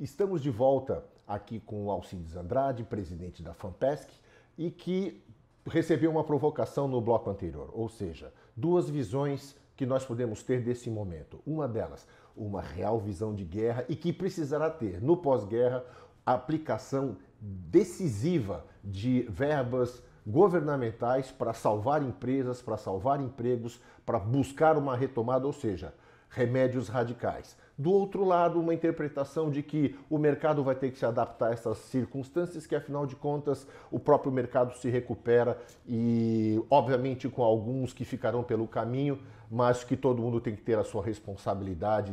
Estamos de volta aqui com o Alcides Andrade, presidente da FAMPESC, e que recebeu uma provocação no bloco anterior, ou seja, duas visões que nós podemos ter desse momento. Uma delas, uma real visão de guerra e que precisará ter, no pós-guerra, a aplicação decisiva de verbas governamentais para salvar empresas, para salvar empregos, para buscar uma retomada, ou seja, remédios radicais. Do outro lado, uma interpretação de que o mercado vai ter que se adaptar a essas circunstâncias, que afinal de contas o próprio mercado se recupera e, obviamente, com alguns que ficarão pelo caminho, mas que todo mundo tem que ter a sua responsabilidade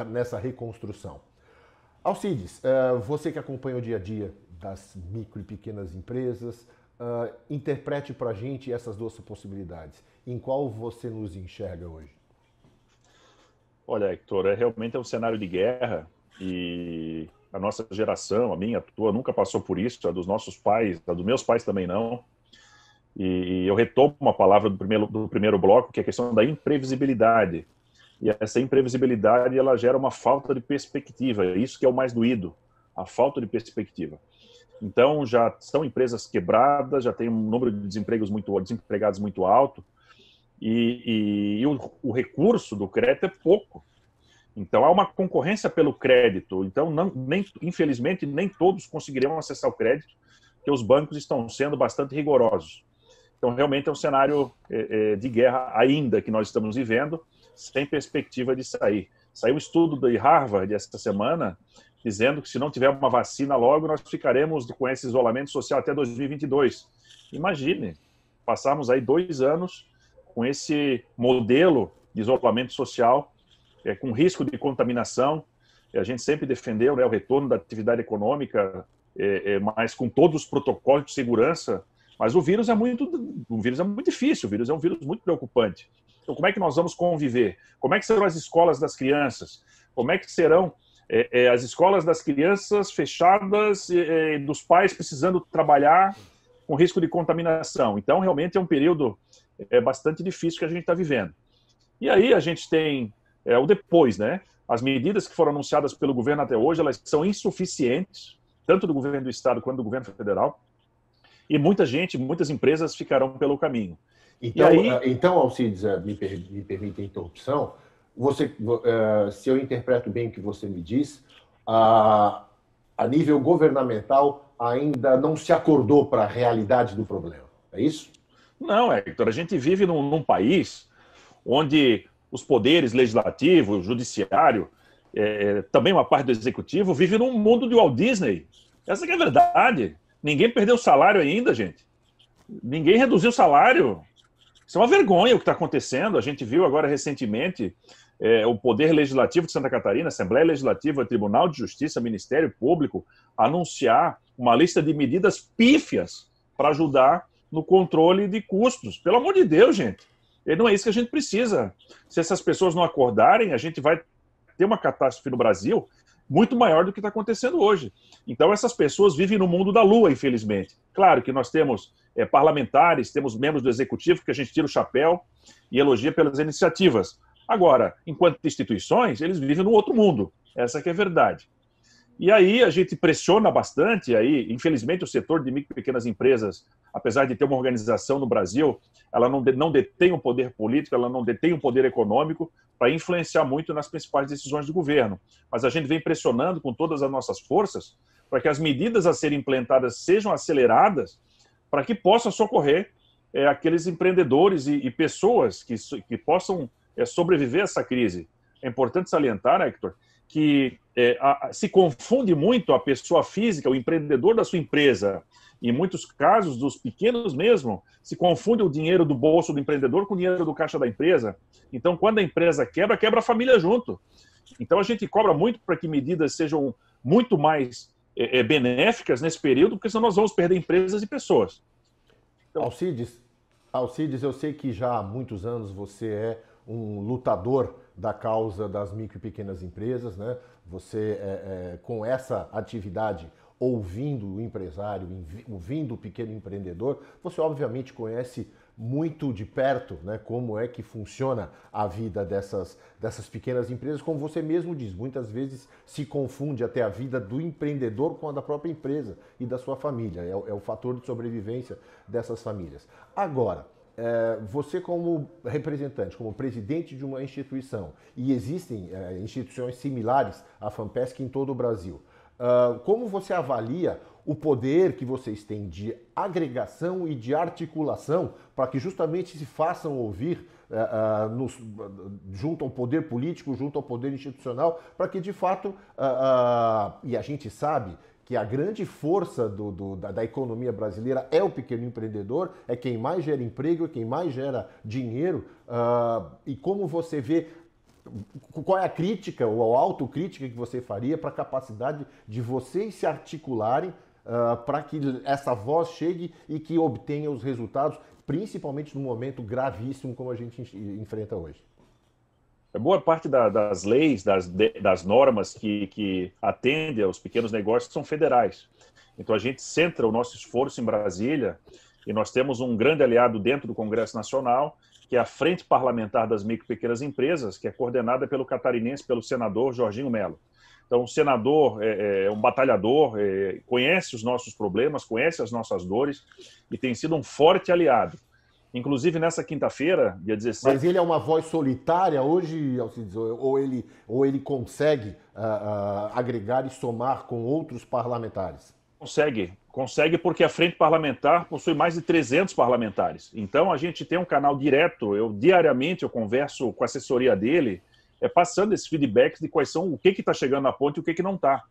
nessa reconstrução. Alcides, você que acompanha o dia a dia das micro e pequenas empresas, interprete para a gente essas duas possibilidades. Em qual você nos enxerga hoje? Olha, Hector, realmente é um cenário de guerra e a nossa geração, a minha, a tua, nunca passou por isso, a dos nossos pais, a dos meus pais também não. E eu retomo uma palavra do primeiro bloco, que é a questão da imprevisibilidade. E essa imprevisibilidade, ela gera uma falta de perspectiva, isso que é o mais doído, a falta de perspectiva. Então, já são empresas quebradas, já tem um número de desempregados muito alto, e o recurso do crédito é pouco. Então, há uma concorrência pelo crédito. Então, infelizmente, nem todos conseguirão acessar o crédito, porque os bancos estão sendo bastante rigorosos. Então, realmente é um cenário de guerra ainda que nós estamos vivendo, sem perspectiva de sair. Saiu um estudo de Harvard esta semana, dizendo que se não tiver uma vacina logo, nós ficaremos com esse isolamento social até 2022. Imagine, passarmos aí 2 anos com esse modelo de isolamento social, com risco de contaminação. A gente sempre defendeu, né, o retorno da atividade econômica, mas com todos os protocolos de segurança. Mas o vírus é muito difícil, o vírus é um vírus muito preocupante. Então, como é que nós vamos conviver? Como é que serão as escolas das crianças? Como é que serão as escolas das crianças fechadas, dos pais precisando trabalhar com risco de contaminação? Então, realmente é um período bastante difícil que a gente está vivendo. E aí a gente tem o depois, né? As medidas que foram anunciadas pelo governo até hoje, elas são insuficientes, tanto do governo do estado quanto do governo federal, e muitas empresas ficarão pelo caminho. Então Alcides, me permite a interrupção, se eu interpreto bem o que você me diz, a nível governamental ainda não se acordou para a realidade do problema, é isso? Não, Hector, a gente vive num país onde os poderes legislativo, judiciário, também uma parte do executivo, vive num mundo de Walt Disney. Essa que é a verdade. Ninguém perdeu o salário ainda, gente. Ninguém reduziu o salário. Isso é uma vergonha o que está acontecendo. A gente viu agora recentemente o Poder Legislativo de Santa Catarina, Assembleia Legislativa, Tribunal de Justiça, Ministério Público, anunciar uma lista de medidas pífias para ajudar no controle de custos. Pelo amor de Deus, gente. E não é isso que a gente precisa. Se essas pessoas não acordarem, a gente vai ter uma catástrofe no Brasil muito maior do que está acontecendo hoje. Então, essas pessoas vivem no mundo da lua, infelizmente. Claro que nós temos parlamentares, temos membros do executivo que a gente tira o chapéu e elogia pelas iniciativas. Agora, enquanto instituições, eles vivem num outro mundo. Essa que é a verdade. E aí a gente pressiona bastante, aí, infelizmente o setor de micro e pequenas empresas, apesar de ter uma organização no Brasil, ela não detém um poder político, ela não detém um poder econômico para influenciar muito nas principais decisões do governo. Mas a gente vem pressionando com todas as nossas forças para que as medidas a serem implementadas sejam aceleradas para que possam socorrer aqueles empreendedores e pessoas que possam sobreviver a essa crise. É importante salientar, Hector, que se confunde muito a pessoa física, o empreendedor da sua empresa, e em muitos casos, dos pequenos mesmo, se confunde o dinheiro do bolso do empreendedor com o dinheiro do caixa da empresa. Então, quando a empresa quebra, quebra a família junto. Então, a gente cobra muito para que medidas sejam muito mais benéficas nesse período, porque senão nós vamos perder empresas e pessoas. Então... Alcides, eu sei que já há muitos anos você é um lutador da causa das micro e pequenas empresas, né? Você, com essa atividade, ouvindo o empresário, ouvindo o pequeno empreendedor, você obviamente conhece muito de perto, né, como é que funciona a vida dessas pequenas empresas. Como você mesmo diz, muitas vezes se confunde até a vida do empreendedor com a da própria empresa e da sua família. É o fator de sobrevivência dessas famílias. Agora, você como representante, como presidente de uma instituição, e existem instituições similares à FAMPESC em todo o Brasil, como você avalia o poder que vocês têm de agregação e de articulação para que justamente se façam ouvir junto ao poder político, junto ao poder institucional, para que de fato, e a gente sabe que a grande força da economia brasileira é o pequeno empreendedor, é quem mais gera emprego, é quem mais gera dinheiro, e como você vê, qual é a crítica ou a autocrítica que você faria para a capacidade de vocês se articularem para que essa voz chegue e que obtenha os resultados, principalmente num momento gravíssimo como a gente enfrenta hoje? Boa parte das leis, das normas que atendem aos pequenos negócios são federais. Então a gente centra o nosso esforço em Brasília e nós temos um grande aliado dentro do Congresso Nacional, que é a Frente Parlamentar das Micro e Pequenas Empresas, que é coordenada pelo catarinense, pelo senador Jorginho Melo. Então o senador é um batalhador, conhece os nossos problemas, conhece as nossas dores e tem sido um forte aliado. Inclusive, nessa quinta-feira, dia 16... Mas ele é uma voz solitária hoje, Alcides, ou ele consegue agregar e somar com outros parlamentares? Consegue porque a Frente Parlamentar possui mais de 300 parlamentares. Então, a gente tem um canal direto, diariamente eu converso com a assessoria dele, passando esses feedbacks de quais são, o que está chegando na ponte e o que não está.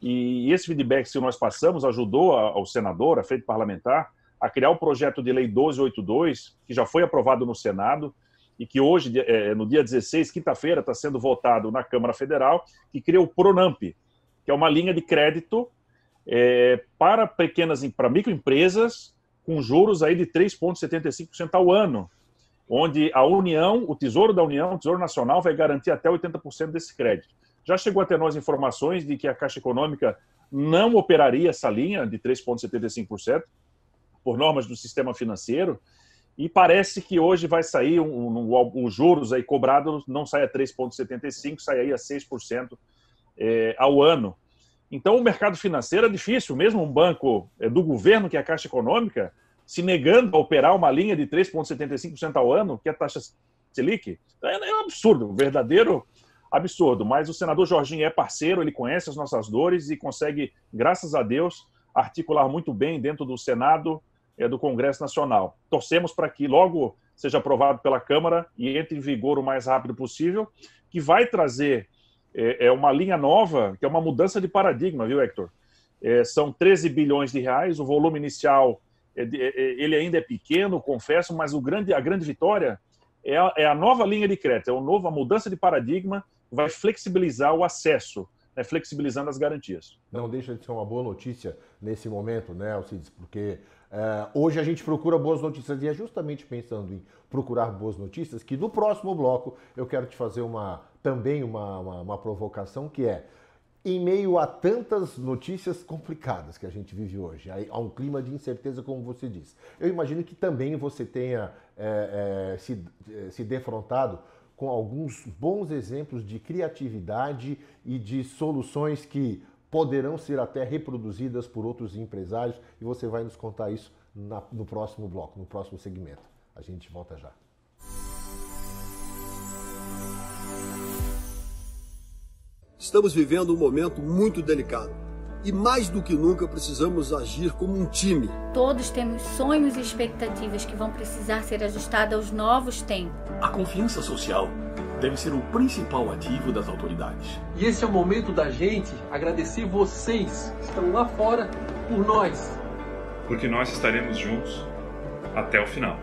E esse feedback que nós passamos ajudou ao senador, a Frente Parlamentar, a criar o projeto de lei 1282, que já foi aprovado no Senado, e que hoje, no dia 16, quinta-feira, está sendo votado na Câmara Federal, que cria o Pronamp, que é uma linha de crédito para microempresas com juros aí de 3,75% ao ano, onde a União, o Tesouro da União, o Tesouro Nacional, vai garantir até 80% desse crédito. Já chegou até nós informações de que a Caixa Econômica não operaria essa linha de 3,75%, por normas do sistema financeiro, e parece que hoje vai sair os juros aí cobrados, não sai a 3,75%, sai aí a 6% ao ano. Então o mercado financeiro é difícil, mesmo um banco do governo, que é a Caixa Econômica, se negando a operar uma linha de 3,75% ao ano, que é a taxa Selic. É um absurdo, um verdadeiro absurdo, mas o senador Jorginho é parceiro, ele conhece as nossas dores e consegue, graças a Deus, articular muito bem dentro do Senado do Congresso Nacional. Torcemos para que logo seja aprovado pela Câmara e entre em vigor o mais rápido possível, que vai trazer uma linha nova, que é uma mudança de paradigma, viu, Hector? São 13 bilhões de reais, o volume inicial ele ainda é pequeno, confesso, mas a grande vitória é a nova linha de crédito, a mudança de paradigma, vai flexibilizar o acesso, flexibilizando as garantias. Não deixa de ser uma boa notícia nesse momento, né, Alcides? Porque hoje a gente procura boas notícias e é justamente pensando em procurar boas notícias que no próximo bloco eu quero te fazer também uma provocação, que é, em meio a tantas notícias complicadas que a gente vive hoje, há um clima de incerteza, como você disse. Eu imagino que também você tenha se defrontado com alguns bons exemplos de criatividade e de soluções que poderão ser até reproduzidas por outros empresários, e você vai nos contar isso no próximo bloco, no próximo segmento. A gente volta já. Estamos vivendo um momento muito delicado e mais do que nunca precisamos agir como um time. Todos temos sonhos e expectativas que vão precisar ser ajustados aos novos tempos. A confiança social deve ser o principal ativo das autoridades. E esse é o momento da gente agradecer vocês que estão lá fora por nós. Porque nós estaremos juntos até o final.